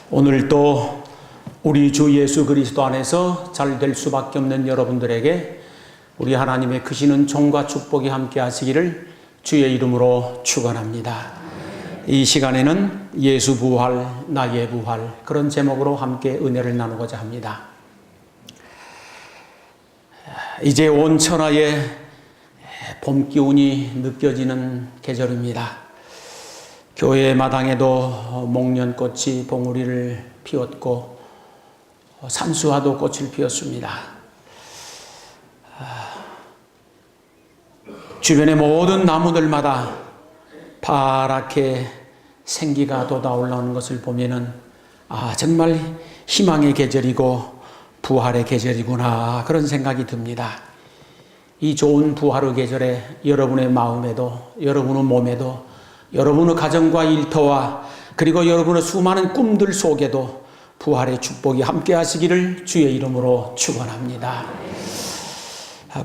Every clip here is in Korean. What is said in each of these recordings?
오늘 또 우리 주 예수 그리스도 안에서 잘 될 수밖에 없는 여러분들에게 우리 하나님의 크시는 종과 축복이 함께 하시기를 주의 이름으로 축원합니다. 이 시간에는 예수 부활, 나의 부활, 그런 제목으로 함께 은혜를 나누고자 합니다. 이제 온 천하에 봄 기운이 느껴지는 계절입니다. 교회 마당에도 목련꽃이 봉우리를 피웠고 산수화도 꽃을 피웠습니다. 주변의 모든 나무들마다 파랗게 생기가 돋아 올라오는 것을 보면은 정말 희망의 계절이고 부활의 계절이구나, 그런 생각이 듭니다. 이 좋은 부활의 계절에 여러분의 마음에도, 여러분의 몸에도, 여러분의 가정과 일터와 그리고 여러분의 수많은 꿈들 속에도 부활의 축복이 함께 하시기를 주의 이름으로 축원합니다.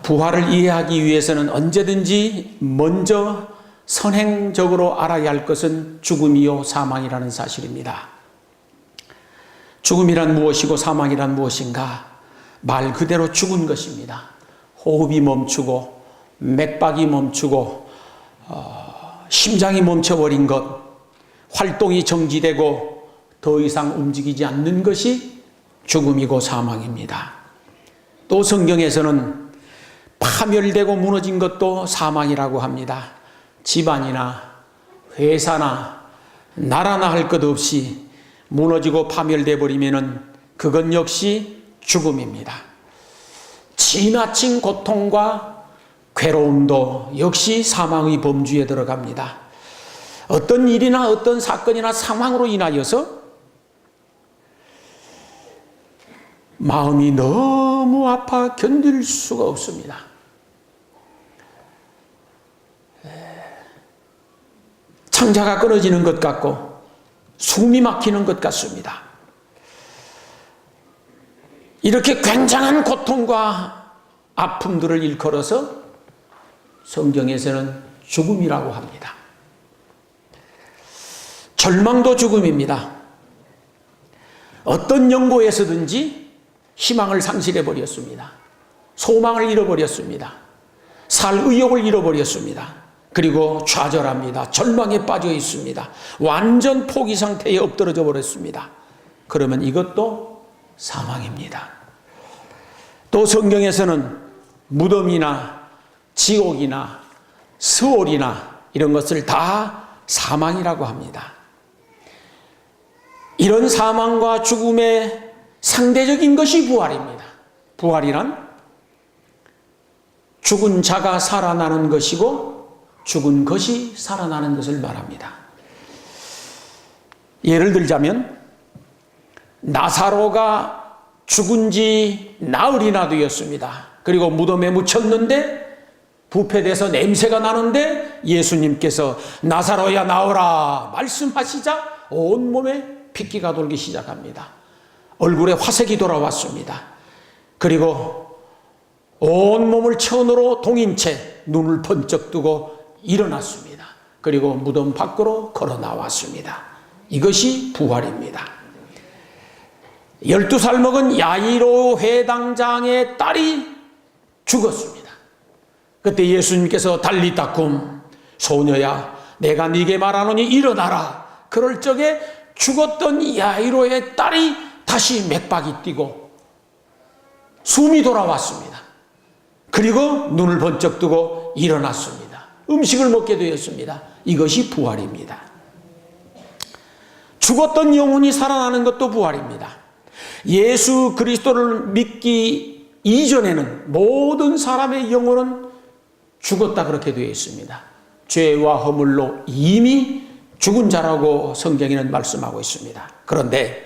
부활을 이해하기 위해서는 언제든지 먼저 선행적으로 알아야 할 것은 죽음이요 사망이라는 사실입니다. 죽음이란 무엇이고 사망이란 무엇인가? 말 그대로 죽은 것입니다. 호흡이 멈추고 맥박이 멈추고 심장이 멈춰버린 것, 활동이 정지되고 더 이상 움직이지 않는 것이 죽음이고 사망입니다. 또 성경에서는 파멸되고 무너진 것도 사망이라고 합니다. 집안이나 회사나 나라나 할 것 없이 무너지고 파멸돼 버리면은 그건 역시 죽음입니다. 지나친 고통과 괴로움도 역시 사망의 범주에 들어갑니다. 어떤 일이나 어떤 사건이나 상황으로 인하여서 마음이 너무 아파 견딜 수가 없습니다. 창자가 끊어지는 것 같고 숨이 막히는 것 같습니다. 이렇게 굉장한 고통과 아픔들을 일컬어서 성경에서는 죽음이라고 합니다. 절망도 죽음입니다. 어떤 연고에서든지 희망을 상실해 버렸습니다. 소망을 잃어버렸습니다. 살 의욕을 잃어버렸습니다. 그리고 좌절합니다. 절망에 빠져 있습니다. 완전 포기 상태에 엎드러져 버렸습니다. 그러면 이것도 사망입니다. 또 성경에서는 무덤이나 지옥이나 스올이나 이런 것을 다 사망이라고 합니다. 이런 사망과 죽음의 상대적인 것이 부활입니다. 부활이란 죽은 자가 살아나는 것이고 죽은 것이 살아나는 것을 말합니다. 예를 들자면 나사로가 죽은 지 나흘이나 되었습니다. 그리고 무덤에 묻혔는데 부패돼서 냄새가 나는데 예수님께서 나사로야 나오라 말씀하시자 온몸에 핏기가 돌기 시작합니다. 얼굴에 화색이 돌아왔습니다. 그리고 온몸을 천으로 동인 채 눈을 번쩍 뜨고 일어났습니다. 그리고 무덤 밖으로 걸어 나왔습니다. 이것이 부활입니다. 12살 먹은 야이로 회당장의 딸이 죽었습니다. 그때 예수님께서 달리따쿰 소녀야 내가 네게 말하노니 일어나라. 그럴 적에 죽었던 야이로의 딸이 다시 맥박이 뛰고 숨이 돌아왔습니다. 그리고 눈을 번쩍 뜨고 일어났습니다. 음식을 먹게 되었습니다. 이것이 부활입니다. 죽었던 영혼이 살아나는 것도 부활입니다. 예수 그리스도를 믿기 이전에는 모든 사람의 영혼은 죽었다 그렇게 되어 있습니다. 죄와 허물로 이미 죽은 자라고 성경에는 말씀하고 있습니다. 그런데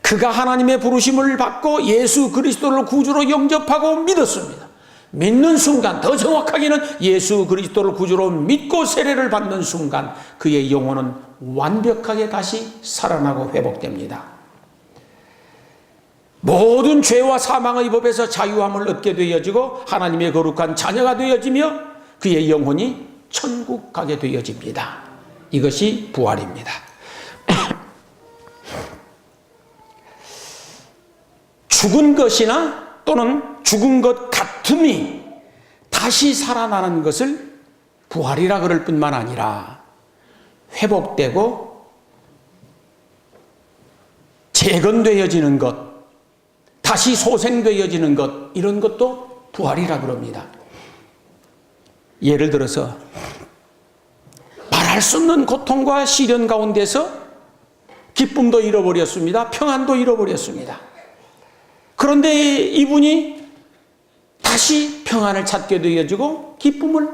그가 하나님의 부르심을 받고 예수 그리스도를 구주로 영접하고 믿었습니다. 믿는 순간, 더 정확하게는 예수 그리스도를 구주로 믿고 세례를 받는 순간 그의 영혼은 완벽하게 다시 살아나고 회복됩니다. 모든 죄와 사망의 법에서 자유함을 얻게 되어지고 하나님의 거룩한 자녀가 되어지며 그의 영혼이 천국 가게 되어집니다. 이것이 부활입니다. 죽은 것이나 또는 죽은 것 같음이 다시 살아나는 것을 부활이라 그럴 뿐만 아니라 회복되고 재건되어지는 것, 다시 소생되어지는 것, 이런 것도 부활이라 그럽니다. 예를 들어서 말할 수 없는 고통과 시련 가운데서 기쁨도 잃어버렸습니다. 평안도 잃어버렸습니다. 그런데 이분이 다시 평안을 찾게 되어지고 기쁨을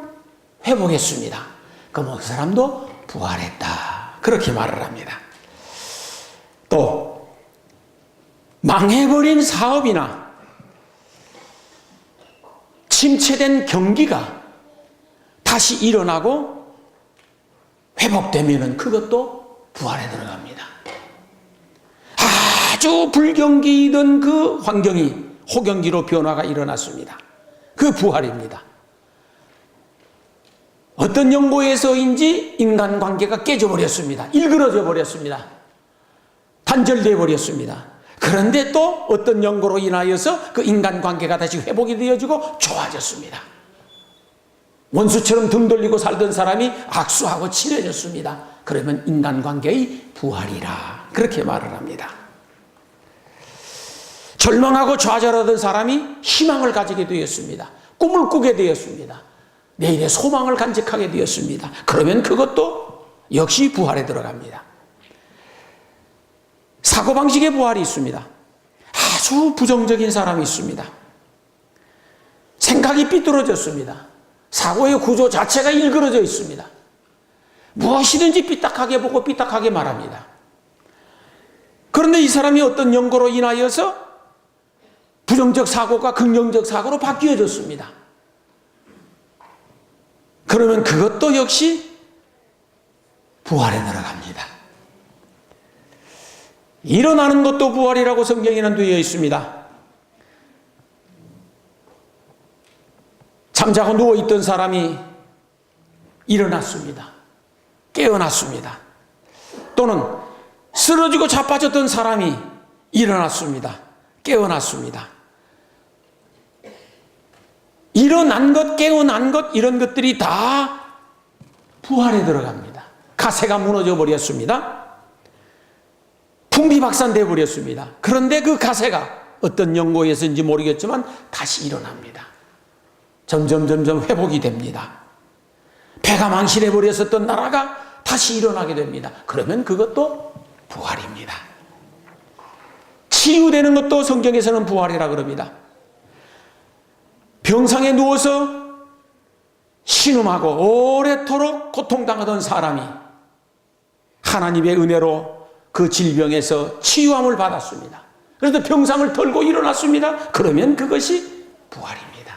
회복했습니다. 그럼 그 사람도 부활했다, 그렇게 말을 합니다. 또 망해버린 사업이나 침체된 경기가 다시 일어나고 회복되면 그것도 부활에 들어갑니다. 아주 불경기이던 그 환경이 호경기로 변화가 일어났습니다. 그 부활입니다. 어떤 연고에서인지 인간관계가 깨져버렸습니다. 일그러져 버렸습니다. 단절되어 버렸습니다. 그런데 또 어떤 연고로 인하여서 그 인간관계가 다시 회복이 되어지고 좋아졌습니다. 원수처럼 등 돌리고 살던 사람이 악수하고 친해졌습니다. 그러면 인간관계의 부활이라 그렇게 말을 합니다. 절망하고 좌절하던 사람이 희망을 가지게 되었습니다. 꿈을 꾸게 되었습니다. 내일의 소망을 간직하게 되었습니다. 그러면 그것도 역시 부활에 들어갑니다. 사고방식의 부활이 있습니다. 아주 부정적인 사람이 있습니다. 생각이 삐뚤어졌습니다. 사고의 구조 자체가 일그러져 있습니다. 무엇이든지 삐딱하게 보고 삐딱하게 말합니다. 그런데 이 사람이 어떤 연고로 인하여서 부정적 사고가 긍정적 사고로 바뀌어졌습니다. 그러면 그것도 역시 부활에 들어갑니다. 일어나는 것도 부활이라고 성경에는 되어 있습니다. 잠자고 누워있던 사람이 일어났습니다. 깨어났습니다. 또는 쓰러지고 자빠졌던 사람이 일어났습니다. 깨어났습니다. 일어난 것, 깨어난 것, 이런 것들이 다 부활에 들어갑니다. 가세가 무너져 버렸습니다. 풍비박산되어 버렸습니다. 그런데 그 가세가 어떤 연고에서인지 모르겠지만 다시 일어납니다. 점점 회복이 됩니다. 배가 망신해 버렸었던 나라가 다시 일어나게 됩니다. 그러면 그것도 부활입니다. 치유되는 것도 성경에서는 부활이라 그럽니다. 병상에 누워서 신음하고 오래도록 고통당하던 사람이 하나님의 은혜로 그 질병에서 치유함을 받았습니다. 그래서 병상을 털고 일어났습니다. 그러면 그것이 부활입니다.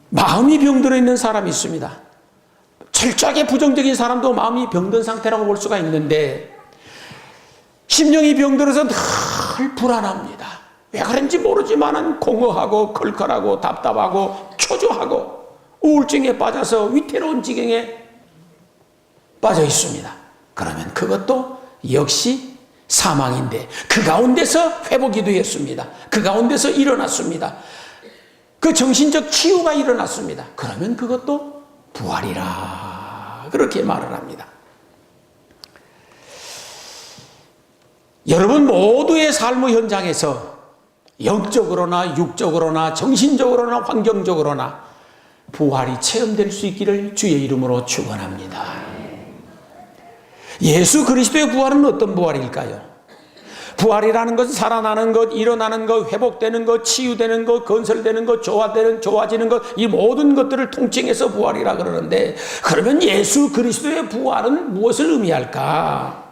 마음이 병들어 있는 사람이 있습니다. 철저하게 부정적인 사람도 마음이 병든 상태라고 볼 수가 있는데 심령이 병들어서 늘 불안합니다. 왜 그런지 모르지만 공허하고 걸걸하고 답답하고 초조하고 우울증에 빠져서 위태로운 지경에 빠져 있습니다. 그러면 그것도 역시 사망인데 그 가운데서 회복이 되었습니다. 그 가운데서 일어났습니다. 그 정신적 치유가 일어났습니다. 그러면 그것도 부활이라 그렇게 말을 합니다. 여러분 모두의 삶의 현장에서 영적으로나 육적으로나 정신적으로나 환경적으로나 부활이 체험될 수 있기를 주의 이름으로 축원합니다. 예수 그리스도의 부활은 어떤 부활일까요? 부활이라는 것은 살아나는 것, 일어나는 것, 회복되는 것, 치유되는 것, 건설되는 것, 좋아지는 것, 이 모든 것들을 통칭해서 부활이라 그러는데 그러면 예수 그리스도의 부활은 무엇을 의미할까?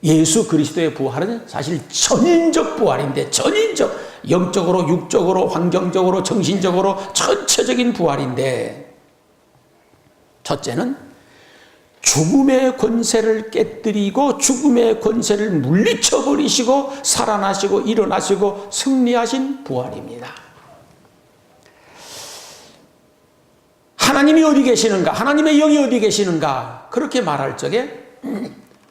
예수 그리스도의 부활은 사실 전인적 부활인데 전인적, 영적으로, 육적으로, 환경적으로, 정신적으로 전체적인 부활인데 첫째는 죽음의 권세를 깨뜨리고 죽음의 권세를 물리쳐 버리시고 살아나시고 일어나시고 승리하신 부활입니다. 하나님이 어디 계시는가? 하나님의 영이 어디 계시는가? 그렇게 말할 적에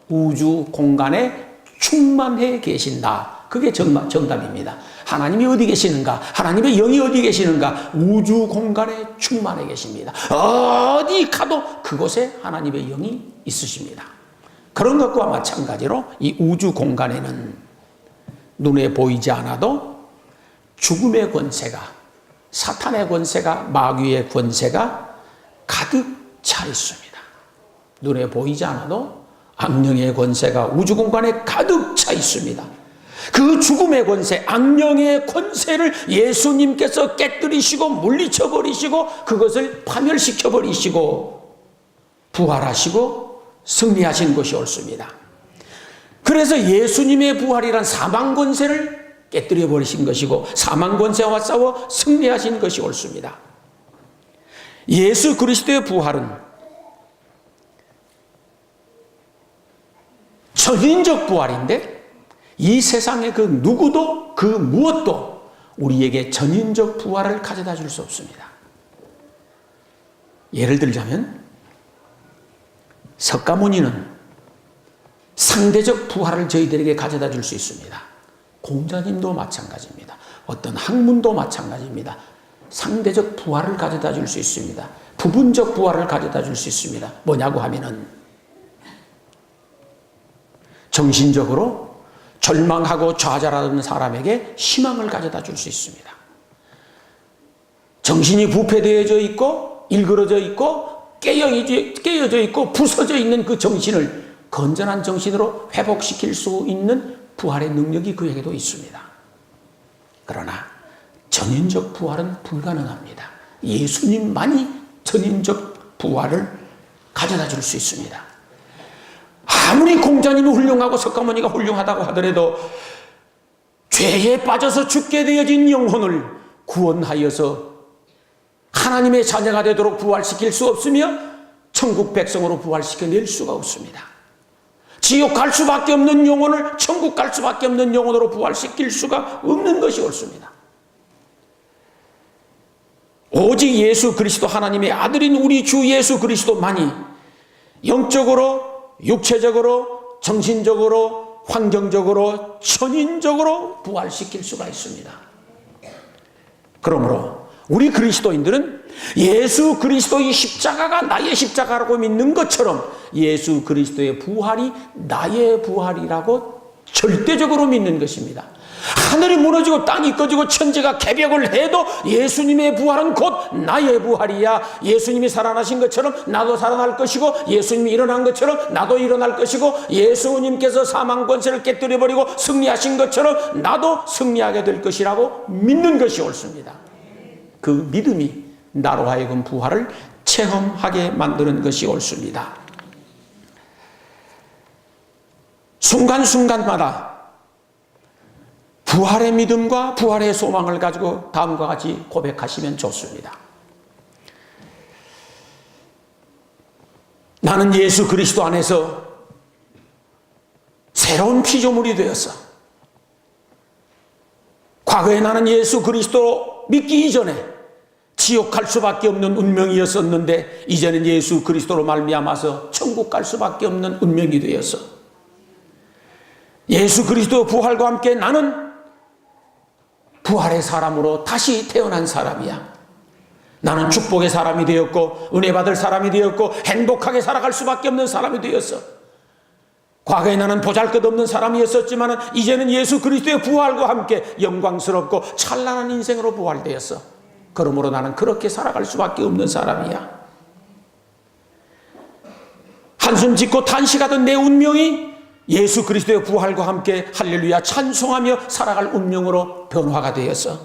우주 공간에 충만해 계신다. 그게 정답입니다. 하나님이 어디 계시는가? 하나님의 영이 어디 계시는가? 우주 공간에 충만해 계십니다. 어디 가도 그곳에 하나님의 영이 있으십니다. 그런 것과 마찬가지로 이 우주 공간에는 눈에 보이지 않아도 죽음의 권세가, 사탄의 권세가, 마귀의 권세가 가득 차 있습니다. 눈에 보이지 않아도 악령의 권세가 우주 공간에 가득 차 있습니다. 그 죽음의 권세, 악령의 권세를 예수님께서 깨뜨리시고 물리쳐 버리시고 그것을 파멸시켜 버리시고 부활하시고 승리하신 것이 옳습니다. 그래서 예수님의 부활이란 사망 권세를 깨뜨려 버리신 것이고 사망 권세와 싸워 승리하신 것이 옳습니다. 예수 그리스도의 부활은 전인적 부활인데 이 세상의 그 누구도 그 무엇도 우리에게 전인적 부활을 가져다 줄 수 없습니다. 예를 들자면 석가모니는 상대적 부활을 저희들에게 가져다 줄 수 있습니다. 공자님도 마찬가지입니다. 어떤 학문도 마찬가지입니다. 상대적 부활을 가져다 줄 수 있습니다. 부분적 부활을 가져다 줄 수 있습니다. 뭐냐고 하면은 정신적으로 절망하고 좌절하는 사람에게 희망을 가져다 줄 수 있습니다. 정신이 부패되어져 있고 일그러져 있고 깨어져 있고 부서져 있는 그 정신을 건전한 정신으로 회복시킬 수 있는 부활의 능력이 그에게도 있습니다. 그러나 전인적 부활은 불가능합니다. 예수님만이 전인적 부활을 가져다 줄 수 있습니다. 아무리 공자님이 훌륭하고 석가모니가 훌륭하다고 하더라도 죄에 빠져서 죽게 되어진 영혼을 구원하여서 하나님의 자녀가 되도록 부활시킬 수 없으며 천국 백성으로 부활시켜낼 수가 없습니다. 지옥 갈 수밖에 없는 영혼을 천국 갈 수밖에 없는 영혼으로 부활시킬 수가 없는 것이 옳습니다. 오직 예수 그리스도 하나님의 아들인 우리 주 예수 그리스도만이 영적으로 육체적으로 정신적으로 환경적으로 천인적으로 부활시킬 수가 있습니다. 그러므로 우리 그리스도인들은 예수 그리스도의 십자가가 나의 십자가라고 믿는 것처럼 예수 그리스도의 부활이 나의 부활이라고 절대적으로 믿는 것입니다. 하늘이 무너지고 땅이 꺼지고 천지가 개벽을 해도 예수님의 부활은 곧 나의 부활이야. 예수님이 살아나신 것처럼 나도 살아날 것이고 예수님이 일어난 것처럼 나도 일어날 것이고 예수님께서 사망 권세를 깨뜨려버리고 승리하신 것처럼 나도 승리하게 될 것이라고 믿는 것이 옳습니다. 그 믿음이 나로 하여금 부활을 체험하게 만드는 것이 옳습니다. 순간순간마다 부활의 믿음과 부활의 소망을 가지고 다음과 같이 고백하시면 좋습니다. 나는 예수 그리스도 안에서 새로운 피조물이 되었어. 과거에 나는 예수 그리스도 믿기 이전에 지옥 갈 수밖에 없는 운명이었었는데 이제는 예수 그리스도로 말미암아서 천국 갈 수밖에 없는 운명이 되었어. 예수 그리스도 부활과 함께 나는 부활의 사람으로 다시 태어난 사람이야. 나는 축복의 사람이 되었고 은혜 받을 사람이 되었고 행복하게 살아갈 수밖에 없는 사람이 되었어. 과거에 나는 보잘것없는 사람이었었지만 이제는 예수 그리스도의 부활과 함께 영광스럽고 찬란한 인생으로 부활되었어. 그러므로 나는 그렇게 살아갈 수밖에 없는 사람이야. 한숨 짓고 탄식하던 내 운명이 예수 그리스도의 부활과 함께 할렐루야 찬송하며 살아갈 운명으로 변화가 되었어.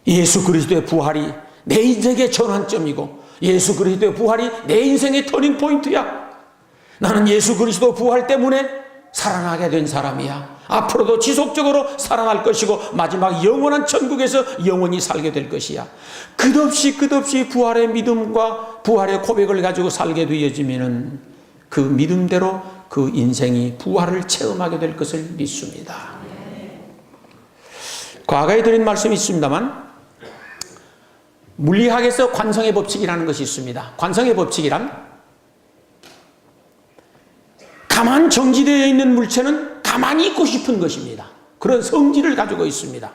예수 그리스도의 부활이 내 인생의 전환점이고 예수 그리스도의 부활이 내 인생의 터닝 포인트야. 나는 예수 그리스도 부활 때문에 살아나게 된 사람이야. 앞으로도 지속적으로 살아날 것이고 마지막 영원한 천국에서 영원히 살게 될 것이야. 끝없이 부활의 믿음과 부활의 고백을 가지고 살게 되어지면은 그 믿음대로 그 인생이 부활을 체험하게 될 것을 믿습니다. 과거에 드린 말씀이 있습니다만 물리학에서 관성의 법칙이라는 것이 있습니다. 관성의 법칙이란 가만 정지되어 있는 물체는 가만히 있고 싶은 것입니다. 그런 성질을 가지고 있습니다.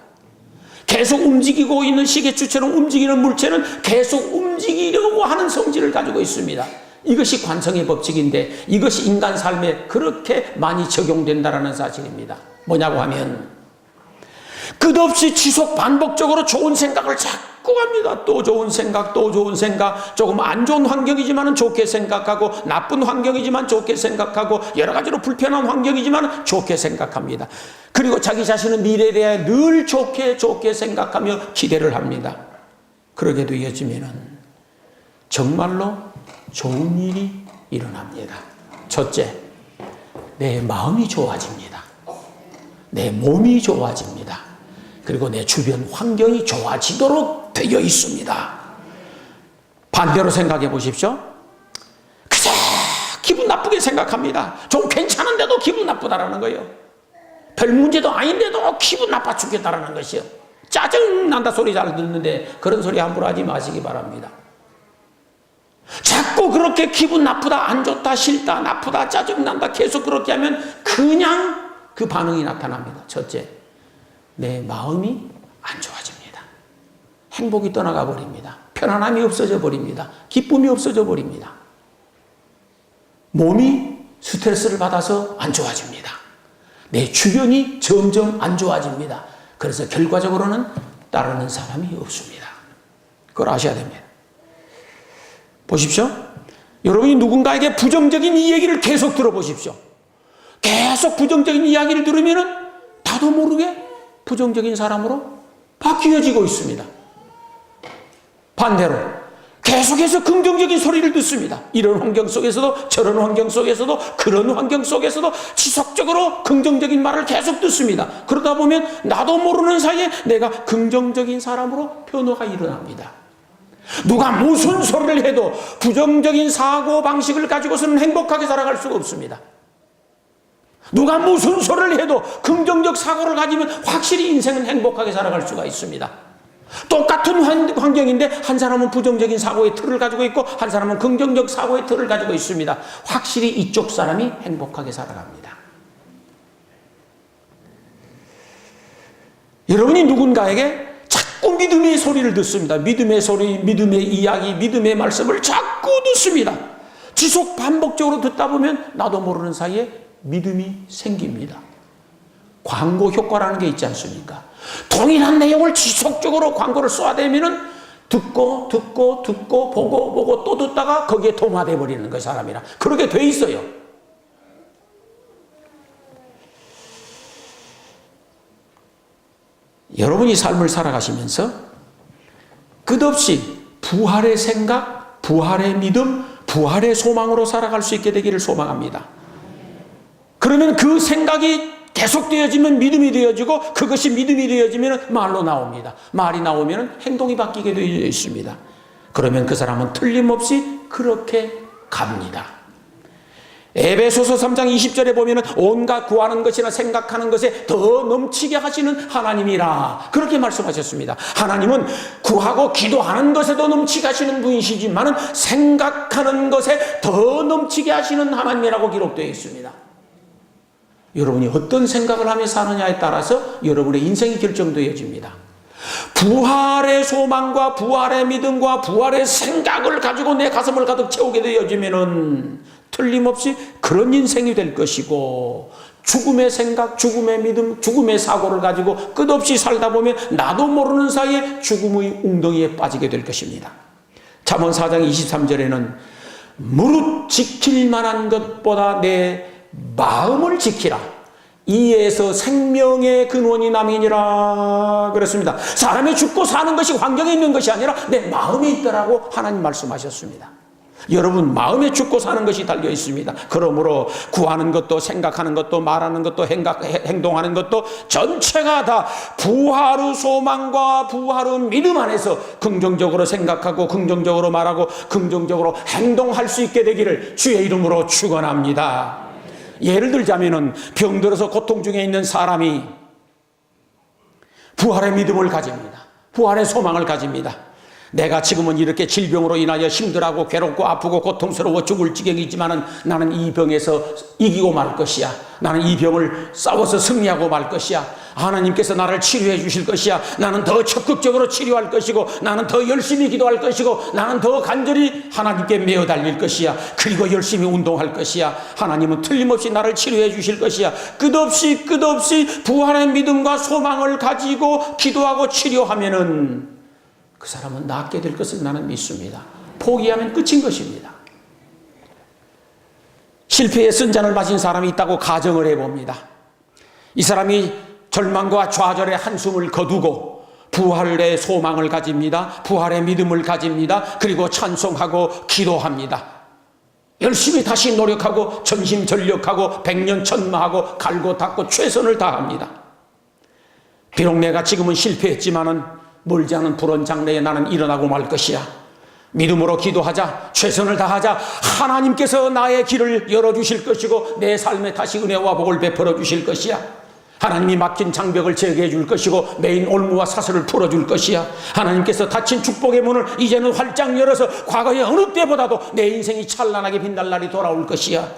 계속 움직이고 있는 시계추처럼 움직이는 물체는 계속 움직이려고 하는 성질을 가지고 있습니다. 이것이 관성의 법칙인데 이것이 인간 삶에 그렇게 많이 적용된다는 사실입니다. 뭐냐고 하면 끝없이 지속 반복적으로 좋은 생각을 자꾸 합니다. 또 좋은 생각, 또 좋은 생각. 조금 안 좋은 환경이지만 좋게 생각하고, 나쁜 환경이지만 좋게 생각하고, 여러 가지로 불편한 환경이지만 좋게 생각합니다. 그리고 자기 자신은 미래에 대해 늘 좋게 생각하며 기대를 합니다. 그러게 되어지면 정말로 좋은 일이 일어납니다. 첫째, 내 마음이 좋아집니다. 내 몸이 좋아집니다. 그리고 내 주변 환경이 좋아지도록 되어 있습니다. 반대로 생각해 보십시오. 그저 기분 나쁘게 생각합니다. 좀 괜찮은데도 기분 나쁘다라는 거예요. 별 문제도 아닌데도 기분 나빠 죽겠다라는 것이요. 짜증난다 소리 잘 듣는데 그런 소리 함부로 하지 마시기 바랍니다. 자꾸 그렇게 기분 나쁘다, 안 좋다, 싫다, 나쁘다, 짜증난다 계속 그렇게 하면 그냥 그 반응이 나타납니다. 첫째, 내 마음이 안 좋아집니다. 행복이 떠나가 버립니다. 편안함이 없어져 버립니다. 기쁨이 없어져 버립니다. 몸이 스트레스를 받아서 안 좋아집니다. 내 주변이 점점 안 좋아집니다. 그래서 결과적으로는 따르는 사람이 없습니다. 그걸 아셔야 됩니다. 보십시오. 여러분이 누군가에게 부정적인 이 얘기를 계속 들어보십시오. 계속 부정적인 이야기를 들으면 나도 모르게 부정적인 사람으로 바뀌어지고 있습니다. 반대로 계속해서 긍정적인 소리를 듣습니다. 이런 환경 속에서도 저런 환경 속에서도 그런 환경 속에서도 지속적으로 긍정적인 말을 계속 듣습니다. 그러다 보면 나도 모르는 사이에 내가 긍정적인 사람으로 변화가 일어납니다. 누가 무슨 소리를 해도 부정적인 사고방식을 가지고서는 행복하게 살아갈 수가 없습니다. 누가 무슨 소리를 해도 긍정적 사고를 가지면 확실히 인생은 행복하게 살아갈 수가 있습니다. 똑같은 환경인데 한 사람은 부정적인 사고의 틀을 가지고 있고 한 사람은 긍정적 사고의 틀을 가지고 있습니다. 확실히 이쪽 사람이 행복하게 살아갑니다. 여러분이 누군가에게 자꾸 믿음의 소리를 듣습니다. 믿음의 소리, 믿음의 이야기, 믿음의 말씀을 자꾸 듣습니다. 지속 반복적으로 듣다 보면 나도 모르는 사이에 믿음이 생깁니다. 광고 효과라는 게 있지 않습니까? 동일한 내용을 지속적으로 광고를 쏘아대면은 듣고 보고 또 듣다가 거기에 동화돼 버리는 거 사람이라 그렇게 돼 있어요. 여러분이 삶을 살아가시면서 끝없이 부활의 생각, 부활의 믿음, 부활의 소망으로 살아갈 수 있게 되기를 소망합니다. 그러면 그 생각이 계속되어지면 믿음이 되어지고 그것이 믿음이 되어지면 말로 나옵니다. 말이 나오면 행동이 바뀌게 되어 있습니다. 그러면 그 사람은 틀림없이 그렇게 갑니다. 에베소서 3장 20절에 보면 온갖 구하는 것이나 생각하는 것에 더 넘치게 하시는 하나님이라 그렇게 말씀하셨습니다. 하나님은 구하고 기도하는 것에도 넘치게 하시는 분이시지만 생각하는 것에 더 넘치게 하시는 하나님이라고 기록되어 있습니다. 여러분이 어떤 생각을 하며 사느냐에 따라서 여러분의 인생이 결정되어집니다. 부활의 소망과 부활의 믿음과 부활의 생각을 가지고 내 가슴을 가득 채우게 되어지면은 틀림없이 그런 인생이 될 것이고 죽음의 생각, 죽음의 믿음, 죽음의 사고를 가지고 끝없이 살다 보면 나도 모르는 사이에 죽음의 웅덩이에 빠지게 될 것입니다. 잠언 4장 23절에는 무릇 지킬 만한 것보다 내 마음을 지키라. 이에서 생명의 근원이 남이니라 그랬습니다. 사람이 죽고 사는 것이 환경에 있는 것이 아니라 내 마음에 있더라고 하나님 말씀하셨습니다. 여러분 마음에 죽고 사는 것이 달려 있습니다. 그러므로 구하는 것도 생각하는 것도 말하는 것도 행동하는 것도 전체가 다 부활의 소망과 부활의 믿음 안에서 긍정적으로 생각하고 긍정적으로 말하고 긍정적으로 행동할 수 있게 되기를 주의 이름으로 축원합니다. 예를 들자면은 병들어서 고통 중에 있는 사람이 부활의 믿음을 가집니다. 부활의 소망을 가집니다. 내가 지금은 이렇게 질병으로 인하여 힘들하고 괴롭고 아프고 고통스러워 죽을 지경이지만은 나는 이 병에서 이기고 말 것이야. 나는 이 병을 싸워서 승리하고 말 것이야. 하나님께서 나를 치료해 주실 것이야. 나는 더 적극적으로 치료할 것이고, 나는 더 열심히 기도할 것이고, 나는 더 간절히 하나님께 매어 달릴 것이야. 그리고 열심히 운동할 것이야. 하나님은 틀림없이 나를 치료해 주실 것이야. 끝없이 부활의 믿음과 소망을 가지고 기도하고 치료하면은 그 사람은 낫게 될 것을 나는 믿습니다. 포기하면 끝인 것입니다. 실패의 쓴잔을 마신 사람이 있다고 가정을 해봅니다. 이 사람이 절망과 좌절의 한숨을 거두고 부활의 소망을 가집니다. 부활의 믿음을 가집니다. 그리고 찬송하고 기도합니다. 열심히 다시 노력하고 전심전력하고 백년천마하고 갈고 닦고 최선을 다합니다. 비록 내가 지금은 실패했지만은 멀지 않은 불원 장래에 나는 일어나고 말 것이야. 믿음으로 기도하자. 최선을 다하자. 하나님께서 나의 길을 열어주실 것이고 내 삶에 다시 은혜와 복을 베풀어 주실 것이야. 하나님이 막힌 장벽을 제거해 줄 것이고 메인 올무와 사슬을 풀어줄 것이야. 하나님께서 닫힌 축복의 문을 이제는 활짝 열어서 과거의 어느 때보다도 내 인생이 찬란하게 빛날 날이 돌아올 것이야.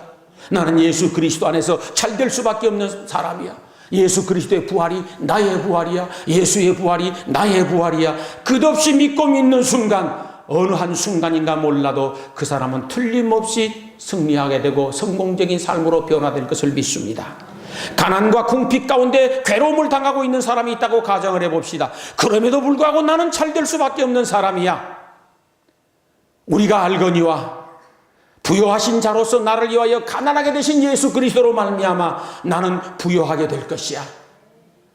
나는 예수 그리스도 안에서 잘 될 수밖에 없는 사람이야. 예수 그리스도의 부활이 나의 부활이야. 예수의 부활이 나의 부활이야. 끝없이 믿고 믿는 순간, 어느 한 순간인가 몰라도 그 사람은 틀림없이 승리하게 되고 성공적인 삶으로 변화될 것을 믿습니다. 가난과 궁핍 가운데 괴로움을 당하고 있는 사람이 있다고 가정을 해봅시다. 그럼에도 불구하고 나는 잘 될 수밖에 없는 사람이야. 우리가 알거니와 부요하신 자로서 나를 위하여 가난하게 되신 예수 그리스도로 말미암아 나는 부요하게 될 것이야.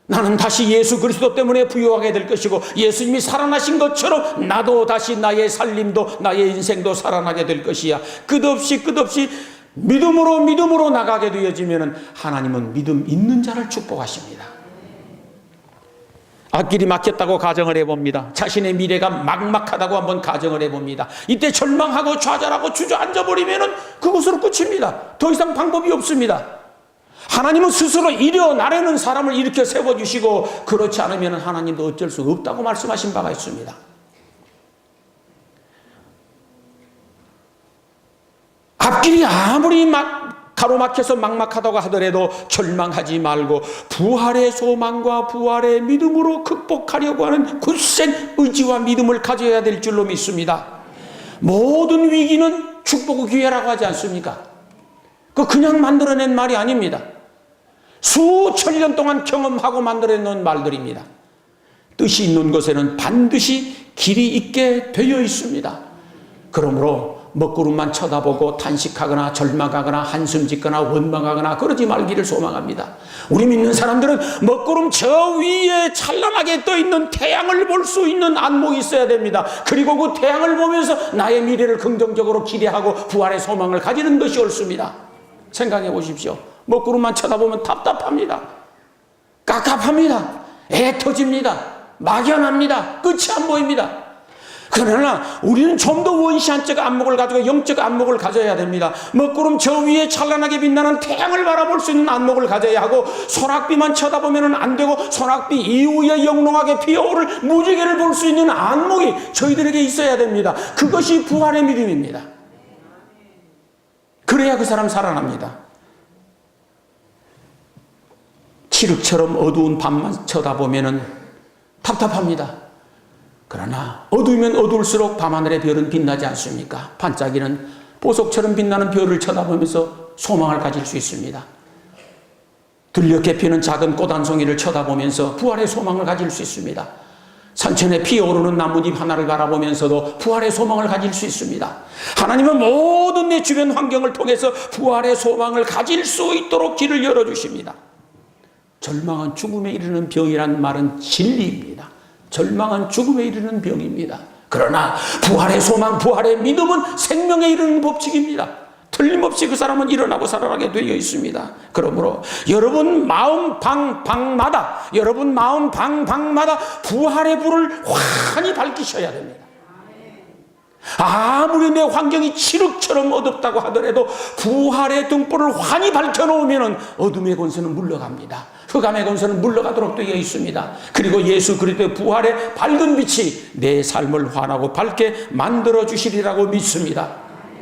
나는 다시 예수 그리스도 때문에 부요하게 될 것이고, 예수님이 살아나신 것처럼 나도 다시 나의 살림도 나의 인생도 살아나게 될 것이야. 끝없이 믿음으로 나가게 되어지면 하나님은 믿음 있는 자를 축복하십니다. 앞길이 막혔다고 가정을 해봅니다. 자신의 미래가 막막하다고 한번 가정을 해봅니다. 이때 절망하고 좌절하고 주저앉아버리면 그것으로 끝입니다. 더 이상 방법이 없습니다. 하나님은 스스로 일어나려는 사람을 일으켜 세워주시고, 그렇지 않으면 하나님도 어쩔 수 없다고 말씀하신 바가 있습니다. 앞길이 아무리 가로막혀서 막막하다고 하더라도 절망하지 말고 부활의 소망과 부활의 믿음으로 극복하려고 하는 굳센 의지와 믿음을 가져야 될 줄로 믿습니다. 모든 위기는 축복의 기회라고 하지 않습니까? 그냥 만들어낸 말이 아닙니다. 수천 년 동안 경험하고 만들어낸 말들입니다. 뜻이 있는 것에는 반드시 길이 있게 되어 있습니다. 그러므로 먹구름만 쳐다보고 탄식하거나 절망하거나 한숨 짓거나 원망하거나 그러지 말기를 소망합니다. 우리 믿는 사람들은 먹구름 저 위에 찬란하게 떠있는 태양을 볼 수 있는 안목이 있어야 됩니다. 그리고 그 태양을 보면서 나의 미래를 긍정적으로 기대하고 부활의 소망을 가지는 것이 옳습니다. 생각해 보십시오. 먹구름만 쳐다보면 답답합니다. 깝깝합니다. 애 터집니다. 막연합니다. 끝이 안 보입니다. 그러나 우리는 좀 더 원시한적 안목을 가지고 영적 안목을 가져야 됩니다. 먹구름 저 위에 찬란하게 빛나는 태양을 바라볼 수 있는 안목을 가져야 하고, 소낙비만 쳐다보면 안 되고 소낙비 이후에 영롱하게 피어오를 무지개를 볼 수 있는 안목이 저희들에게 있어야 됩니다. 그것이 부활의 믿음입니다. 그래야 그 사람 살아납니다. 칠흑처럼 어두운 밤만 쳐다보면 답답합니다. 그러나 어두우면 어두울수록 밤하늘의 별은 빛나지 않습니까? 반짝이는 보석처럼 빛나는 별을 쳐다보면서 소망을 가질 수 있습니다. 들녘에 피는 작은 꽃 한 송이를 쳐다보면서 부활의 소망을 가질 수 있습니다. 산천에 피어오르는 나뭇잎 하나를 바라보면서도 부활의 소망을 가질 수 있습니다. 하나님은 모든 내 주변 환경을 통해서 부활의 소망을 가질 수 있도록 길을 열어주십니다. 절망은 죽음에 이르는 병이라는 말은 진리입니다. 절망은 죽음에 이르는 병입니다. 그러나 부활의 소망, 부활의 믿음은 생명에 이르는 법칙입니다. 틀림없이 그 사람은 일어나고 살아나게 되어 있습니다. 그러므로 여러분 마음 방마다 부활의 불을 환히 밝히셔야 됩니다. 아무리 내 환경이 칠흑처럼 어둡다고 하더라도 부활의 등불을 환히 밝혀놓으면 어둠의 권세는 물러갑니다. 흑암의 권세는 물러가도록 되어 있습니다. 그리고 예수 그리스도의 부활의 밝은 빛이 내 삶을 환하고 밝게 만들어 주시리라고 믿습니다.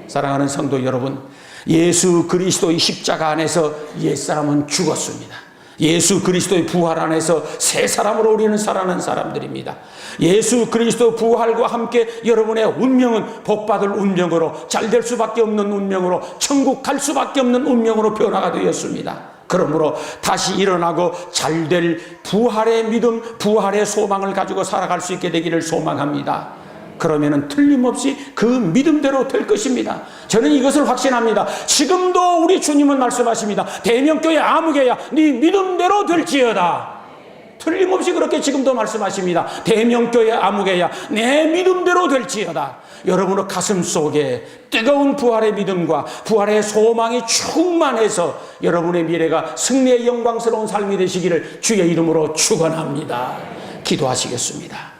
사랑하는 성도 여러분, 예수 그리스도의 십자가 안에서 옛사람은 죽었습니다. 예수 그리스도의 부활 안에서 새 사람으로 우리는 살아난 사람들입니다. 예수 그리스도 부활과 함께 여러분의 운명은 복받을 운명으로, 잘될 수밖에 없는 운명으로, 천국 갈 수밖에 없는 운명으로 변화가 되었습니다. 그러므로 다시 일어나고 잘될 부활의 믿음, 부활의 소망을 가지고 살아갈 수 있게 되기를 소망합니다. 그러면은 틀림없이 그 믿음대로 될 것입니다. 저는 이것을 확신합니다. 지금도 우리 주님은 말씀하십니다. 대명교회 아무개야 네 믿음대로 될지어다. 틀림없이 그렇게 지금도 말씀하십니다. 대명교회 아무개야 내 믿음대로 될지어다. 여러분의 가슴 속에 뜨거운 부활의 믿음과 부활의 소망이 충만해서 여러분의 미래가 승리의 영광스러운 삶이 되시기를 주의 이름으로 축원합니다. 기도하시겠습니다.